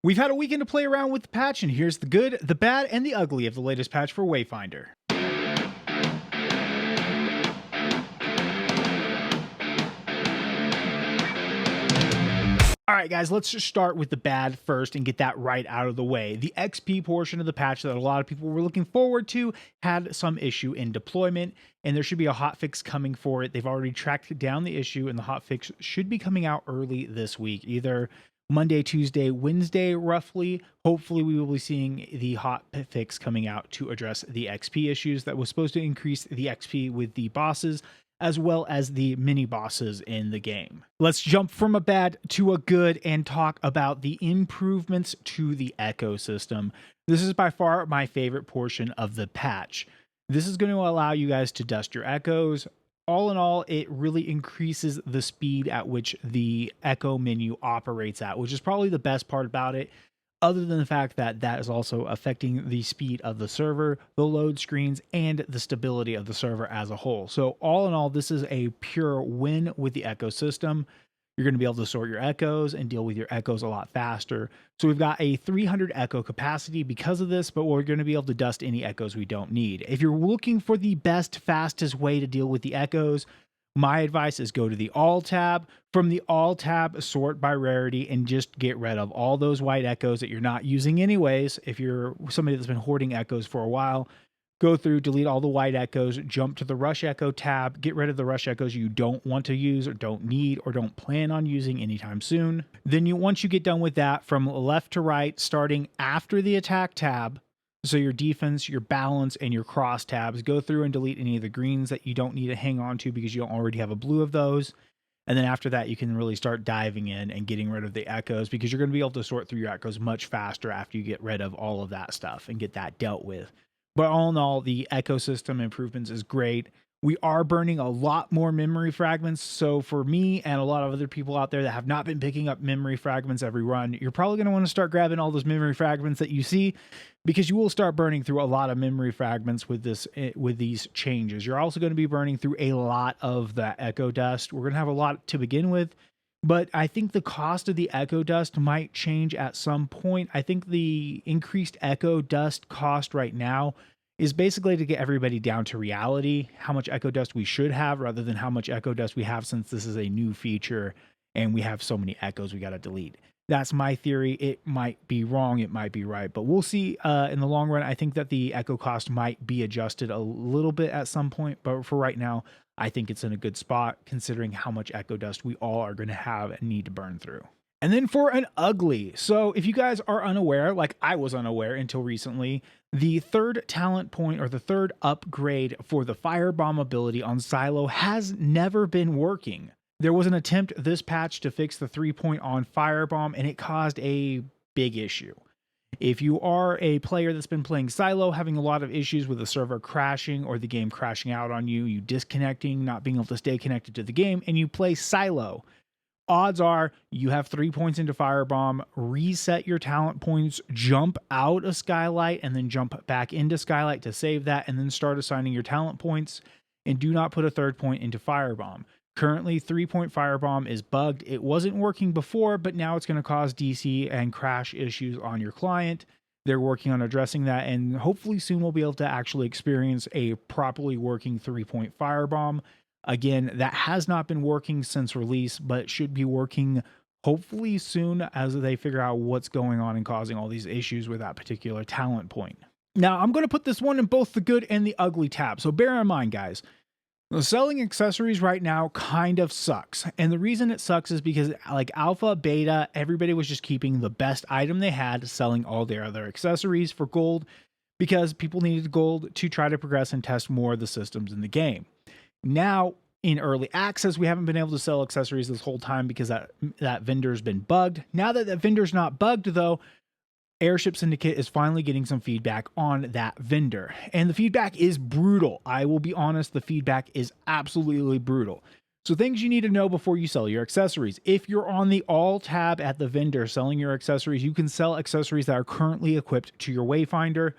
We've had a weekend to play around with the patch, and here's the good, the bad, and the ugly of the latest patch for Wayfinder. Alright guys, let's just start with the bad first and get that right out of the way. The XP portion of the patch that a lot of people were looking forward to had some issue in deployment, and there should be a hotfix coming for it. They've already tracked down the issue, and the hotfix should be coming out early this week, either Monday, Tuesday, Wednesday, roughly. Hopefully we will be seeing the hotfix coming out to address the XP issues that was supposed to increase the XP with the bosses, as well as the mini bosses in the game. Let's jump from a bad to a good and talk about the improvements to the ecosystem. This is by far my favorite portion of the patch. This is going to allow you guys to dust your echoes. All in all, it really increases the speed at which the echo menu operates at, which is probably the best part about it, other than the fact that that is also affecting the speed of the server, the load screens, and the stability of the server as a whole. So all in all, this is a pure win with the ecosystem. You're going to be able to sort your echoes and deal with your echoes a lot faster. So we've got a 300 echo capacity because of this, but we're going to be able to dust any echoes we don't need. If you're looking for the best, fastest way to deal with the echoes, my advice is go to the all tab. From the all tab, sort by rarity and just get rid of all those white echoes that you're not using anyways. If you're somebody that's been hoarding echoes for a while, go through, delete all the white echoes, jump to the rush echo tab, get rid of the rush echoes you don't want to use or don't need or don't plan on using anytime soon. Then once you get done with that, from left to right, starting after the attack tab, so your defense, your balance, and your cross tabs, go through and delete any of the greens that you don't need to hang on to because you don't already have a blue of those. And then after that, you can really start diving in and getting rid of the echoes because you're going to be able to sort through your echoes much faster after you get rid of all of that stuff and get that dealt with. But all in all, the ecosystem improvements is great. We are burning a lot more memory fragments. So for me and a lot of other people out there that have not been picking up memory fragments every run, you're probably going to want to start grabbing all those memory fragments that you see because you will start burning through a lot of memory fragments with these changes. You're also going to be burning through a lot of the echo dust. We're going to have a lot to begin with, but I think the cost of the echo dust might change at some point. I think the increased echo dust cost right now is basically to get everybody down to reality, how much echo dust we should have rather than how much echo dust we have, since this is a new feature and we have so many echoes we got to delete. That's my theory. It might be wrong, it might be right, but we'll see. In the long run, I think that the echo cost might be adjusted a little bit at some point, but for right now, I think it's in a good spot considering how much echo dust we all are going to have and need to burn through. And then for an ugly, so if you guys are unaware, like I was unaware until recently, the third talent point or the third upgrade for the firebomb ability on Silo has never been working. There was an attempt this patch to fix the 3-point on firebomb, and it caused a big issue. If you are a player that's been playing Silo, having a lot of issues with the server crashing or the game crashing out on you, you disconnecting, not being able to stay connected to the game, and you play Silo, odds are you have 3 points into firebomb, reset your talent points, jump out of Skylight, and then jump back into Skylight to save that, and then start assigning your talent points, and do not put a third point into firebomb. Currently, 3-point firebomb is bugged. It wasn't working before, but now it's going to cause DC and crash issues on your client. They're working on addressing that, and hopefully soon we'll be able to actually experience a properly working 3-point firebomb. Again, that has not been working since release, but it should be working hopefully soon as they figure out what's going on and causing all these issues with that particular talent point. Now, I'm going to put this one in both the good and the ugly tab, so bear in mind, guys. Selling accessories right now kind of sucks. And the reason it sucks is because like alpha, beta, everybody was just keeping the best item they had, selling all their other accessories for gold because people needed gold to try to progress and test more of the systems in the game. Now, in early access, we haven't been able to sell accessories this whole time because that vendor's been bugged. Now that that vendor's not bugged, though, Airship Syndicate is finally getting some feedback on that vendor. And the feedback is brutal. I will be honest, the feedback is absolutely brutal. So things you need to know before you sell your accessories. If you're on the all tab at the vendor selling your accessories, you can sell accessories that are currently equipped to your Wayfinder,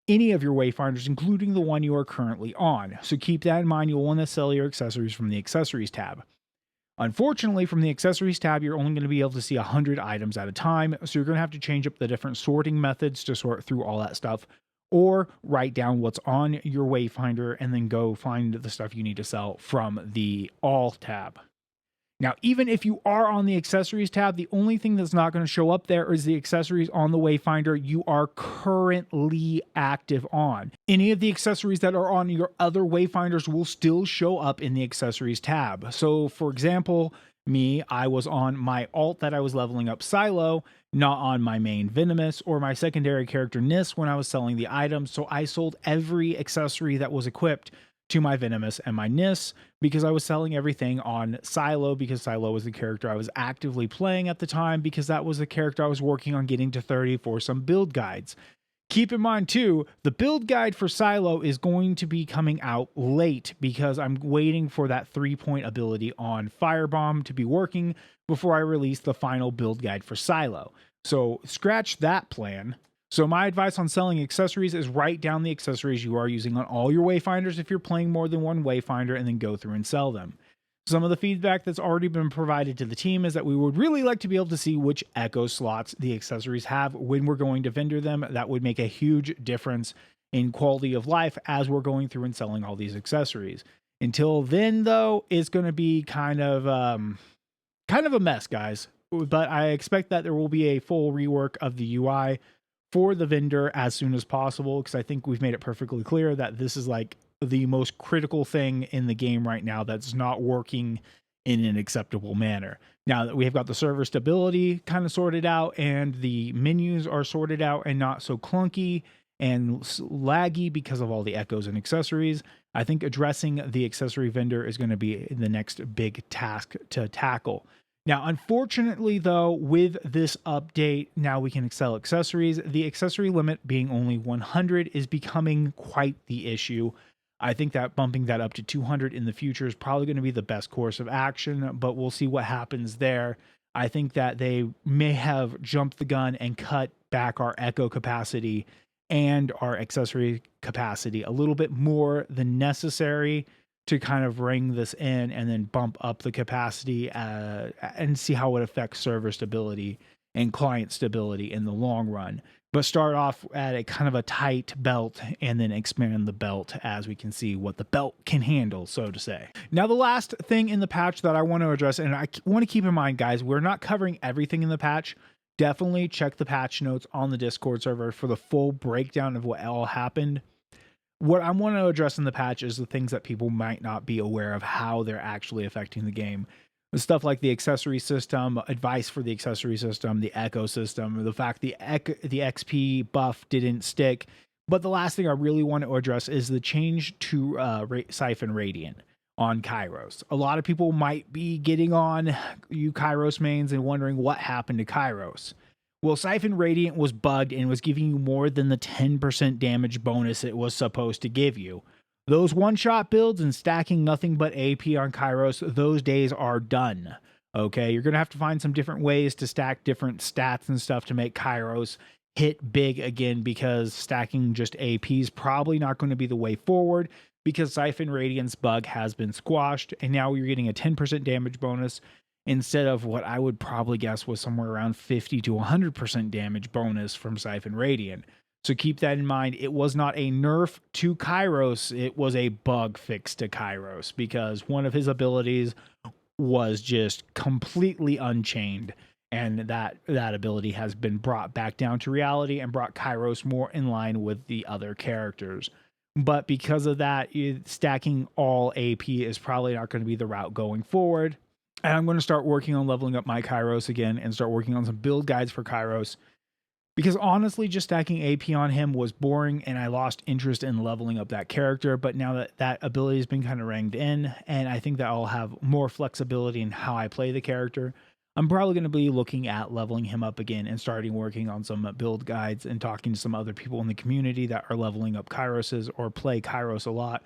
any of your Wayfinders, including the one you are currently on. So keep that in mind. You'll want to sell your accessories from the accessories tab. Unfortunately, from the accessories tab, you're only going to be able to see 100 items at a time, so you're going to have to change up the different sorting methods to sort through all that stuff, or write down what's on your Wayfinder and then go find the stuff you need to sell from the All tab. Now, even if you are on the accessories tab, the only thing that's not going to show up there is the accessories on the Wayfinder you are currently active on. Any of the accessories that are on your other Wayfinders will still show up in the accessories tab. So, for example, I was on my alt that I was leveling up Silo, not on my main Venomous or my secondary character Nis when I was selling the items. So I sold every accessory that was equipped to my Venomous and my Nis because I was selling everything on Silo, because Silo was the character I was actively playing at the time, because that was the character I was working on getting to 30 for some build guides. Keep in mind too, the build guide for Silo is going to be coming out late because I'm waiting for that 3-point ability on Firebomb to be working before I release the final build guide for Silo. So scratch that plan. So my advice on selling accessories is write down the accessories you are using on all your Wayfinders if you're playing more than one Wayfinder, and then go through and sell them. Some of the feedback that's already been provided to the team is that we would really like to be able to see which echo slots the accessories have when we're going to vendor them. That would make a huge difference in quality of life as we're going through and selling all these accessories. Until then, though, it's going to be kind of a mess, guys. But I expect that there will be a full rework of the UI for the vendor as soon as possible, because I think we've made it perfectly clear that this is like the most critical thing in the game right now that's not working in an acceptable manner. Now that we have got the server stability kind of sorted out and the menus are sorted out and not so clunky and laggy because of all the echoes and accessories, I think addressing the accessory vendor is going to be the next big task to tackle. Now, unfortunately, though, with this update, now we can sell accessories. The accessory limit being only 100 is becoming quite the issue. I think that bumping that up to 200 in the future is probably going to be the best course of action, but we'll see what happens there. I think that they may have jumped the gun and cut back our echo capacity and our accessory capacity a little bit more than necessary to kind of ring this in and then bump up the capacity and see how it affects server stability and client stability in the long run. But start off at a kind of a tight belt and then expand the belt as we can see what the belt can handle, so to say. Now, the last thing in the patch that I want to address, and I want to keep in mind, guys, we're not covering everything in the patch. Definitely check the patch notes on the Discord server for the full breakdown of what all happened. What I want to address in the patch is the things that people might not be aware of how they're actually affecting the game. Stuff like the accessory system, advice for the accessory system, the echo system, the fact the XP buff didn't stick. But the last thing I really want to address is the change to Siphon Radiant on Kairos. A lot of people might be getting on you Kairos mains and wondering what happened to Kairos. Well, Siphon Radiant was bugged and was giving you more than the 10% damage bonus it was supposed to give you. Those one-shot builds and stacking nothing but AP on Kairos, those days are done. Okay, you're going to have to find some different ways to stack different stats and stuff to make Kairos hit big again, because stacking just AP is probably not going to be the way forward, because Siphon Radiant's bug has been squashed, and now you're getting a 10% damage bonus instead of what I would probably guess was somewhere around 50 to 100% damage bonus from Siphon Radiant. So keep that in mind. It was not a nerf to Kairos. It was a bug fix to Kairos, because one of his abilities was just completely unchained. And that ability has been brought back down to reality and brought Kairos more in line with the other characters. But because of that, stacking all AP is probably not going to be the route going forward. And I'm going to start working on leveling up my Kairos again and start working on some build guides for Kairos. Because honestly, just stacking AP on him was boring and I lost interest in leveling up that character. But now that that ability has been kind of ranged in, and I think that I'll have more flexibility in how I play the character, I'm probably going to be looking at leveling him up again and starting working on some build guides and talking to some other people in the community that are leveling up Kairoses or play Kairos a lot,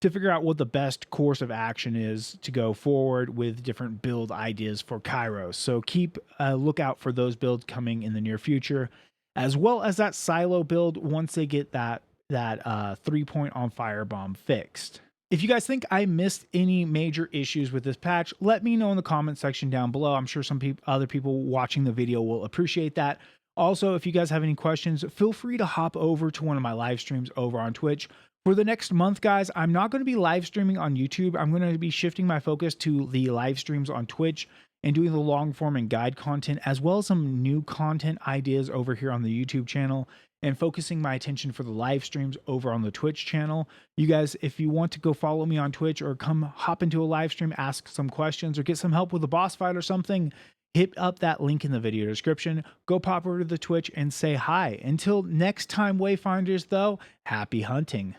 to figure out what the best course of action is to go forward with different build ideas for Kairos. So keep a lookout for those builds coming in the near future, as well as that Silo build once they get that 3-point on Firebomb fixed. If you guys think I missed any major issues with this patch, let me know in the comment section down below. I'm sure some other people watching the video will appreciate that. Also, if you guys have any questions, feel free to hop over to one of my live streams over on Twitch. For the next month, guys, I'm not going to be live streaming on YouTube. I'm going to be shifting my focus to the live streams on Twitch and doing the long form and guide content, as well as some new content ideas over here on the YouTube channel, and focusing my attention for the live streams over on the Twitch channel. You guys, if you want to go follow me on Twitch or come hop into a live stream, ask some questions, or get some help with a boss fight or something, hit up that link in the video description. Go pop over to the Twitch and say hi. Until next time, Wayfinders, though, happy hunting.